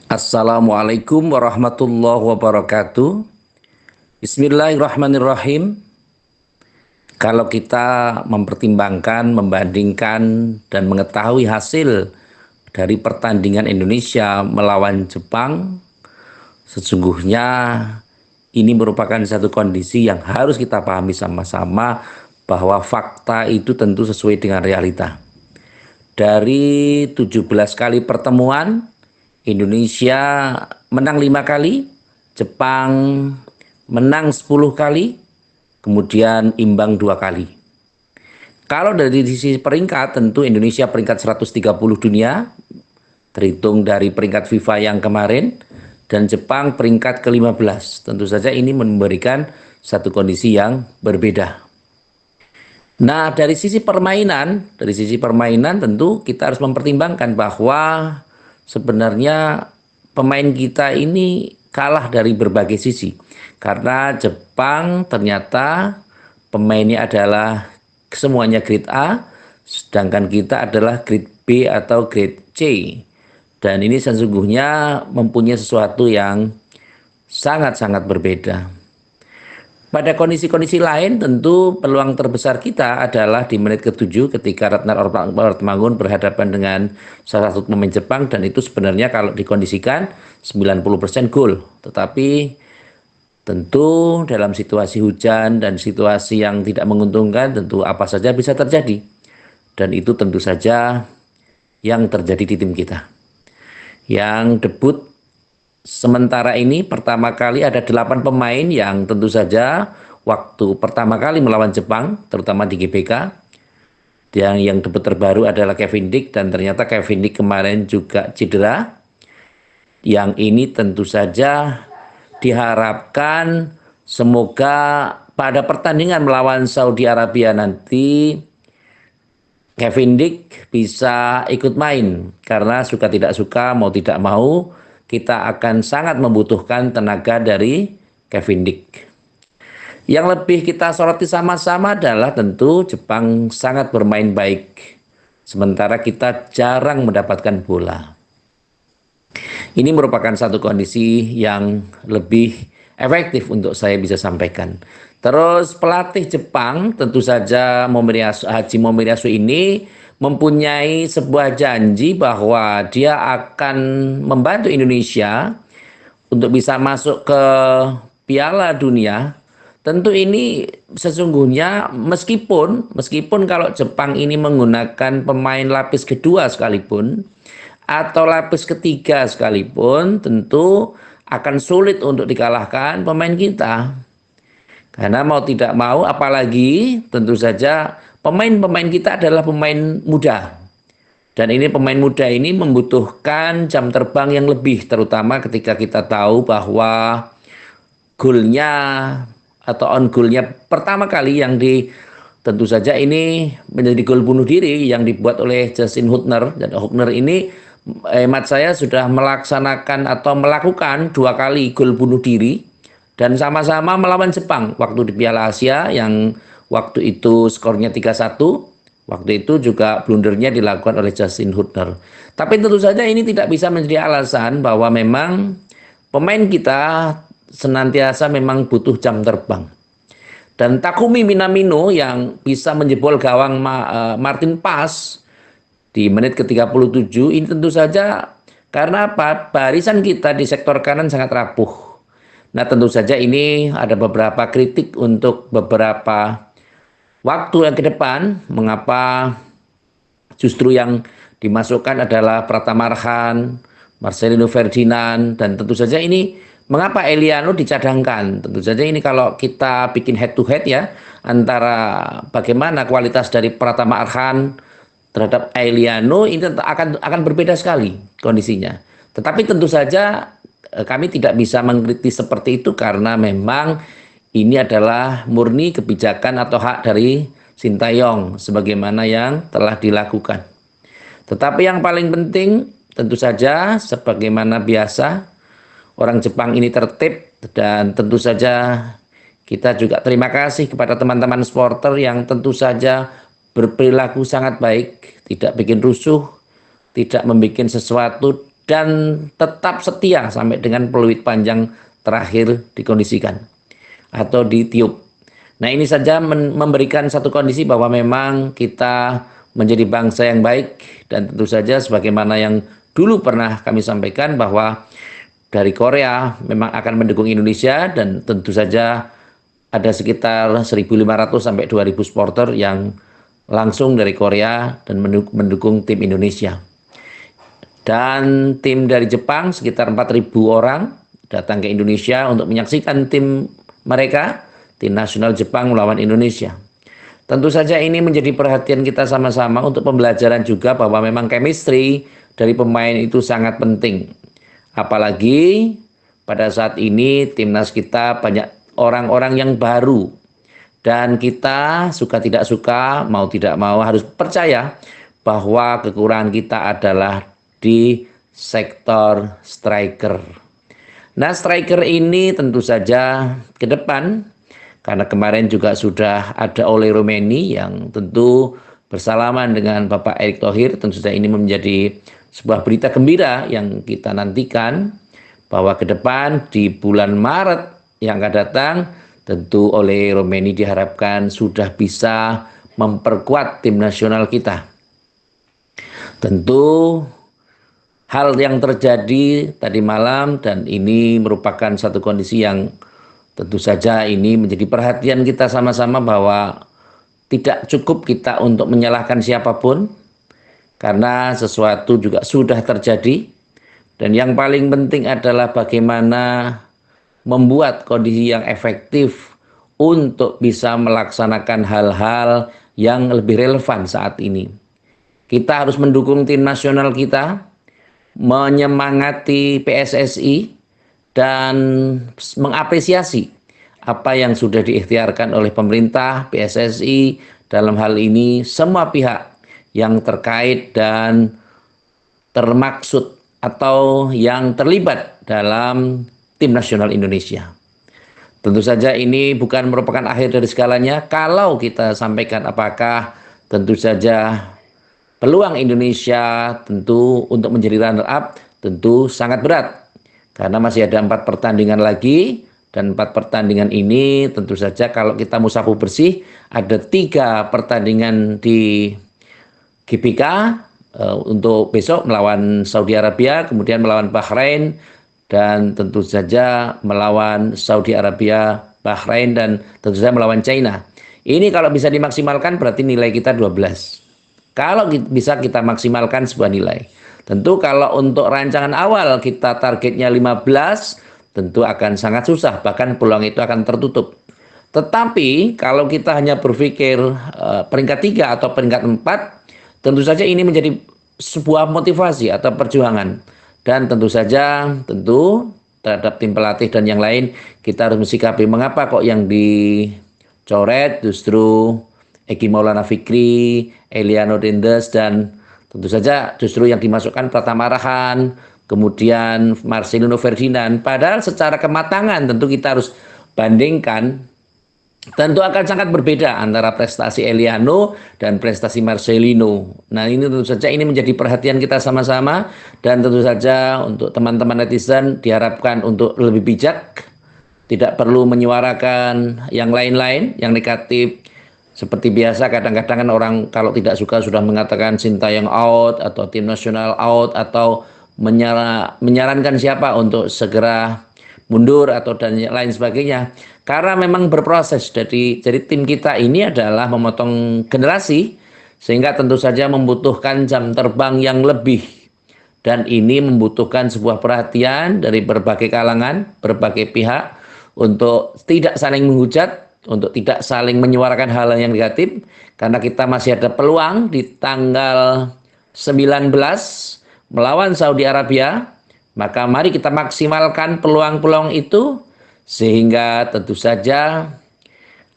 Assalamualaikum warahmatullahi wabarakatuh. Bismillahirrahmanirrahim. Kalau kita mempertimbangkan, membandingkan, dan mengetahui hasil dari pertandingan Indonesia melawan Jepang, sesungguhnya ini merupakan satu kondisi yang harus kita pahami sama-sama bahwa fakta itu tentu sesuai dengan realita. Dari 17 kali pertemuan, Indonesia menang 5 kali, Jepang menang 10 kali, kemudian imbang 2 kali. Kalau dari sisi peringkat, tentu Indonesia peringkat 130 dunia, terhitung dari peringkat FIFA yang kemarin, dan Jepang peringkat ke-15. Tentu saja ini memberikan satu kondisi yang berbeda. Nah, dari sisi permainan tentu kita harus mempertimbangkan bahwa sebenarnya pemain kita ini kalah dari berbagai sisi. Karena Jepang ternyata pemainnya adalah semuanya grade A, sedangkan kita adalah grade B atau grade C. Dan ini sesungguhnya mempunyai sesuatu yang sangat-sangat berbeda. Pada kondisi-kondisi lain tentu peluang terbesar kita adalah di menit ke-7 ketika Ratnar Ortmangun berhadapan dengan salah satu pemain Jepang, dan itu sebenarnya kalau dikondisikan 90% gol. Tetapi tentu dalam situasi hujan dan situasi yang tidak menguntungkan tentu apa saja bisa terjadi. Dan itu tentu saja yang terjadi di tim kita. Yang debut sementara ini pertama kali ada 8 pemain yang tentu saja waktu pertama kali melawan Jepang, terutama di GBK. Dan yang debut terbaru adalah Kevin Dick, dan ternyata Kevin Dick kemarin juga cedera. Yang ini tentu saja diharapkan semoga pada pertandingan melawan Saudi Arabia nanti Kevin Dick bisa ikut main, karena suka tidak suka, mau tidak mau, kita akan sangat membutuhkan tenaga dari Kevin Dick. Yang lebih kita soroti sama-sama adalah tentu Jepang sangat bermain baik, sementara kita jarang mendapatkan bola. Ini merupakan satu kondisi yang lebih efektif untuk saya bisa sampaikan. Terus pelatih Jepang tentu saja Haji Momoriyasu ini mempunyai sebuah janji bahwa dia akan membantu Indonesia untuk bisa masuk ke Piala Dunia. Tentu ini sesungguhnya meskipun kalau Jepang ini menggunakan pemain lapis kedua sekalipun atau lapis ketiga sekalipun, tentu akan sulit untuk dikalahkan pemain kita. Karena mau tidak mau, apalagi tentu saja pemain-pemain kita adalah pemain muda. Dan ini pemain muda ini membutuhkan jam terbang yang lebih, terutama ketika kita tahu bahwa golnya atau on goalnya pertama kali yang tentu saja ini menjadi gol bunuh diri yang dibuat oleh Justin Hutner. Dan Hutner ini hemat saya sudah melaksanakan atau melakukan 2 kali gol bunuh diri, dan sama-sama melawan Jepang waktu di Piala Asia yang waktu itu skornya 3-1. Waktu itu juga blundernya dilakukan oleh Justin Hutner. Tapi tentu saja ini tidak bisa menjadi alasan bahwa memang pemain kita senantiasa memang butuh jam terbang. Dan Takumi Minamino yang bisa menjebol gawang Martin Paes di menit ke-37 ini tentu saja karena apa? Barisan kita di sektor kanan sangat rapuh. Nah, tentu saja ini ada beberapa kritik untuk beberapa waktu yang ke depan, mengapa justru yang dimasukkan adalah Pratama Arhan, Marcelino Ferdinand, dan tentu saja ini mengapa Eliano dicadangkan. Tentu saja ini kalau kita bikin head to head ya, antara bagaimana kualitas dari Pratama Arhan terhadap Eliano, ini akan berbeda sekali kondisinya. Tetapi tentu saja kami tidak bisa mengkritik seperti itu karena memang ini adalah murni kebijakan atau hak dari Sintayong sebagaimana yang telah dilakukan. Tetapi yang paling penting tentu saja sebagaimana biasa orang Jepang ini tertib, dan tentu saja kita juga terima kasih kepada teman-teman supporter yang tentu saja berperilaku sangat baik, tidak bikin rusuh, tidak membuat sesuatu dan tetap setia sampai dengan peluit panjang terakhir dikondisikan atau ditiup. Nah, ini saja memberikan satu kondisi bahwa memang kita menjadi bangsa yang baik, dan tentu saja sebagaimana yang dulu pernah kami sampaikan bahwa dari Korea memang akan mendukung Indonesia, dan tentu saja ada sekitar 1.500 sampai 2.000 supporter yang langsung dari Korea dan mendukung tim Indonesia. Dan tim dari Jepang sekitar 4.000 orang datang ke Indonesia untuk menyaksikan tim mereka, tim nasional Jepang melawan Indonesia. Tentu saja ini menjadi perhatian kita sama-sama untuk pembelajaran juga bahwa memang chemistry dari pemain itu sangat penting. Apalagi pada saat ini timnas kita banyak orang-orang yang baru. Dan kita suka tidak suka, mau tidak mau harus percaya bahwa kekurangan kita adalah di sektor striker. Nah, striker ini tentu saja ke depan, karena kemarin juga sudah ada Ole Rummenigge yang tentu bersalaman dengan Bapak Erick Thohir, tentu saja ini menjadi sebuah berita gembira yang kita nantikan, bahwa ke depan di bulan Maret yang akan datang, tentu Ole Rummenigge diharapkan sudah bisa memperkuat tim nasional kita. Tentu hal yang terjadi tadi malam, dan ini merupakan satu kondisi yang tentu saja ini menjadi perhatian kita sama-sama, bahwa tidak cukup kita untuk menyalahkan siapapun, karena sesuatu juga sudah terjadi. Dan yang paling penting adalah bagaimana membuat kondisi yang efektif untuk bisa melaksanakan hal-hal yang lebih relevan saat ini. Kita harus mendukung tim nasional kita, menyemangati PSSI, dan mengapresiasi apa yang sudah diikhtiarkan oleh pemerintah, PSSI, dalam hal ini semua pihak yang terkait dan termaksud atau yang terlibat dalam tim nasional Indonesia. Tentu saja ini bukan merupakan akhir dari segalanya. Kalau kita sampaikan apakah tentu saja peluang Indonesia tentu untuk menjadi runner up tentu sangat berat, karena masih ada 4 pertandingan lagi, dan 4 pertandingan ini tentu saja kalau kita musabu bersih ada 3 pertandingan di GBK untuk besok melawan Saudi Arabia, kemudian melawan Bahrain, dan tentu saja melawan Saudi Arabia, Bahrain, dan tentu saja melawan China. Ini kalau bisa dimaksimalkan berarti nilai kita 12. Kalau bisa kita maksimalkan sebuah nilai. Tentu kalau untuk rancangan awal kita targetnya 15, tentu akan sangat susah, bahkan peluang itu akan tertutup. Tetapi kalau kita hanya berpikir peringkat 3 atau peringkat 4, tentu saja ini menjadi sebuah motivasi atau perjuangan. Dan tentu saja, terhadap tim pelatih dan yang lain, kita harus mensikapi mengapa kok yang dicoret justru Egy Maulana Fikri, Eliano Dendes, dan tentu saja justru yang dimasukkan Pratama Arhan, kemudian Marcelino Ferdinand. Padahal secara kematangan tentu kita harus bandingkan, tentu akan sangat berbeda antara prestasi Eliano dan prestasi Marcelino. Nah, ini tentu saja ini menjadi perhatian kita sama-sama, dan tentu saja untuk teman-teman netizen diharapkan untuk lebih bijak, tidak perlu menyuarakan yang lain-lain, yang negatif. Seperti biasa kadang-kadang kan orang kalau tidak suka sudah mengatakan Sintayong out atau tim nasional out, atau menyarankan siapa untuk segera mundur atau dan lain sebagainya. Karena memang berproses, jadi tim kita ini adalah memotong generasi, sehingga tentu saja membutuhkan jam terbang yang lebih, dan ini membutuhkan sebuah perhatian dari berbagai kalangan, berbagai pihak, untuk tidak saling menghujat, untuk tidak saling menyuarakan hal yang negatif, karena kita masih ada peluang di tanggal 19 melawan Saudi Arabia. Maka mari kita maksimalkan peluang-peluang itu, sehingga tentu saja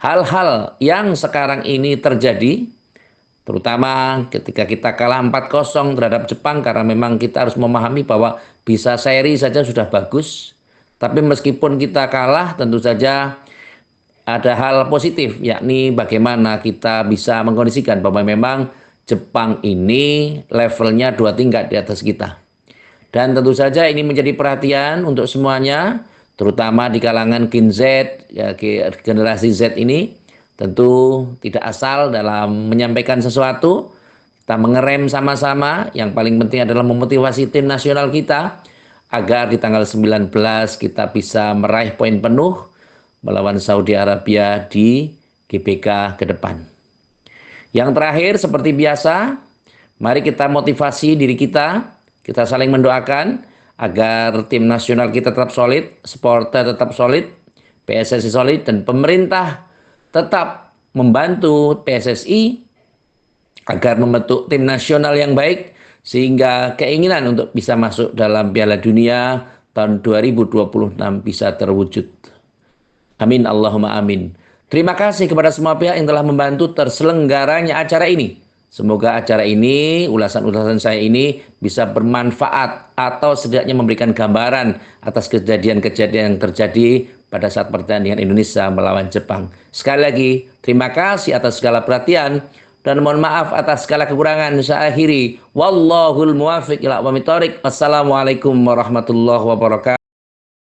hal-hal yang sekarang ini terjadi, terutama ketika kita kalah 4-0 terhadap Jepang, karena memang kita harus memahami bahwa bisa seri saja sudah bagus, tapi meskipun kita kalah tentu saja ada hal positif, yakni bagaimana kita bisa mengkondisikan bahwa memang Jepang ini levelnya 2 tingkat di atas kita. Dan tentu saja ini menjadi perhatian untuk semuanya, terutama di kalangan Gen Z, ya, generasi Z ini, tentu tidak asal dalam menyampaikan sesuatu. Kita mengerem sama-sama, yang paling penting adalah memotivasi tim nasional kita, agar di tanggal 19 kita bisa meraih poin penuh melawan Saudi Arabia di GBK ke depan. Yang terakhir, seperti biasa, mari kita motivasi diri kita saling mendoakan agar tim nasional kita tetap solid, supporter tetap solid, PSSI solid, dan pemerintah tetap membantu PSSI agar membentuk tim nasional yang baik, sehingga keinginan untuk bisa masuk dalam Piala Dunia tahun 2026 bisa terwujud. Amin, Allahumma amin. Terima kasih kepada semua pihak yang telah membantu terselenggaranya acara ini. Semoga acara ini, ulasan-ulasan saya ini bisa bermanfaat atau setidaknya memberikan gambaran atas kejadian-kejadian yang terjadi pada saat pertandingan Indonesia melawan Jepang. Sekali lagi, terima kasih atas segala perhatian dan mohon maaf atas segala kekurangan. Saya akhiri. Wallahul muwaffiq ila aqwamit thoriq. Wassalamualaikum warahmatullahi wabarakatuh.